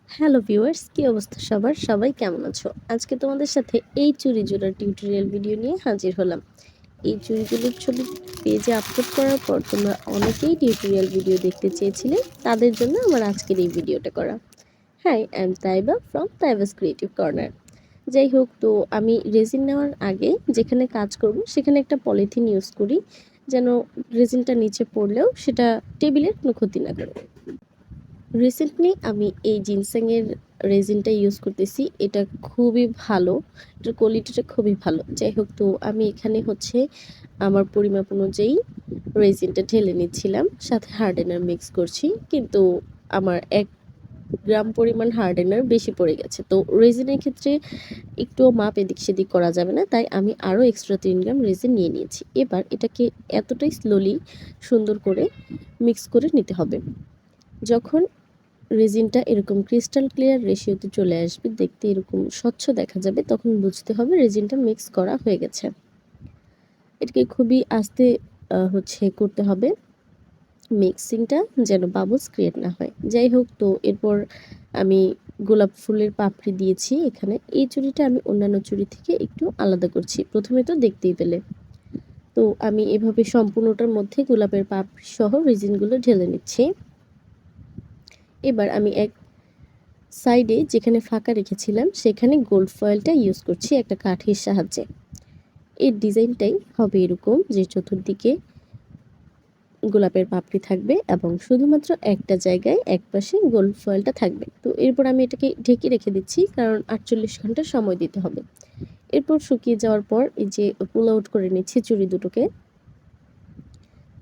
Hello viewers, কি অবস্থা সবার? সবাই কেমন আছো? আজকে তোমাদের সাথে এই চুড়ি জোড়ার টিউটোরিয়াল ভিডিও নিয়ে হাজির হলাম। এই চুড়িগুলোর ছবি পেজে আপলোড করার পর তোমরা অনেকেই টিউটোরিয়াল ভিডিও দেখতে চেয়েছিলে, তাদের জন্য আমার আজকের এই ভিডিওটা করা। Hi, I am Taiba from Taiba's creative corner. যাই হোক, তো আমি রেজিন নেওয়ার আগে যেখানে কাজ করব সেখানে একটা পলিথিন ইউজ করি, যেন রেজিনটা নিচে পড়লেও সেটা টেবিলের কোনো ক্ষতি না করে। রিসেন্টলি আমি এই জিনসেংয়ের রেজিনটা ইউজ করতেছি। এটা খুবই ভালো, এটার কোয়ালিটিটা খুবই ভালো। যাই হোক, তো আমি এখানে আমার পরিমাপ অনুযায়ী রেজিনটা ঢেলে নিচ্ছিলাম, সাথে হার্ডেনার মিক্স করছি, কিন্তু আমার 1 গ্রাম পরিমাণ হার্ডেনার বেশি পড়ে গেছে। তো রেজিনের ক্ষেত্রে একটুও মাপ এদিক সেদিক করা যাবে না, তাই আমি আরও এক্সট্রা 3 গ্রাম রেজিন নিয়ে নিয়েছি। এবার এটাকে এতটাই স্লোলি সুন্দর করে মিক্স করে নিতে হবে। যখন রেজিনটা এরকম ক্রিস্টাল ক্লিয়ার রেশিওতে চলে আসবে, দেখতে এরকম স্বচ্ছ দেখা যাবে, তখন বুঝতে হবে রেজিনটা মিক্স করা হয়ে গেছে। এটাকে খুবই আস্তে করতে হবে, মিক্সিংটা যেন বাবলস ক্রিয়েট না হয়। যাই হোক, তো এরপর আমি গোলাপ ফুলের পাপড়ি দিয়েছি এখানে। এই চুড়িটা আমি অন্যান্য চুড়ি থেকে একটু আলাদা করছি, প্রথমে তো দেখতেই পেলে। তো আমি এভাবে সম্পূর্ণটার মধ্যে গোলাপের পাপড়ি সহ রেজিনগুলো ঢেলে নিচ্ছি। এবার আমি এক সাইডে যেখানে ফাঁকা রেখেছিলাম সেখানে গোল্ড ফয়েলটা ইউজ করছি একটা কাঠির সাহায্যে। এর ডিজাইনটাই হবে এরকম যে চতুর্দিকে গোলাপের পাপড়ি থাকবে এবং শুধুমাত্র একটা জায়গায় একপাশে গোল্ড ফয়েলটা থাকবে। তো এরপর আমি এটাকে ঢেকে রেখে দিচ্ছি, কারণ 48 ঘন্টা সময় দিতে হবে। এরপর শুকিয়ে যাওয়ার পর এই যে পুল আউট করে নিচ্ছি চুড়ি দুটোকে।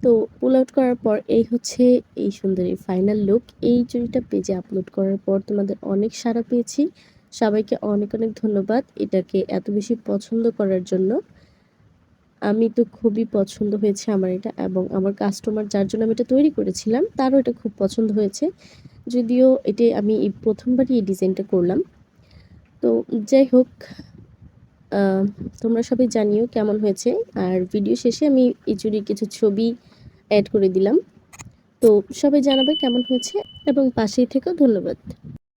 তো পুল আউট করার পর এই সুন্দর এই ফাইনাল লুক। এই চুড়িটা পেজে আপলোড করার পর তোমাদের অনেক সাড়া পেয়েছি। সবাইকে অনেক অনেক ধন্যবাদ এটাকে এত বেশি পছন্দ করার জন্য। আমি তো খুবই পছন্দ হয়েছে আমার এটা, এবং আমার কাস্টমার যার জন্য আমি এটা তৈরি করেছিলাম তারও এটা খুব পছন্দ হয়েছে। যদিও এটা আমি এই প্রথমবারই এই ডিজাইনটা করলাম। তো যাই হোক, তোমরা সবাই জানিও কেমন হয়েছে। আর ভিডিও শেষে আমি এই চুড়ির কিছু ছবি অ্যাড করে দিলাম। তো সবাই জানাবে কেমন হয়েছে এবং পাশেই থেকেও ধন্যবাদ।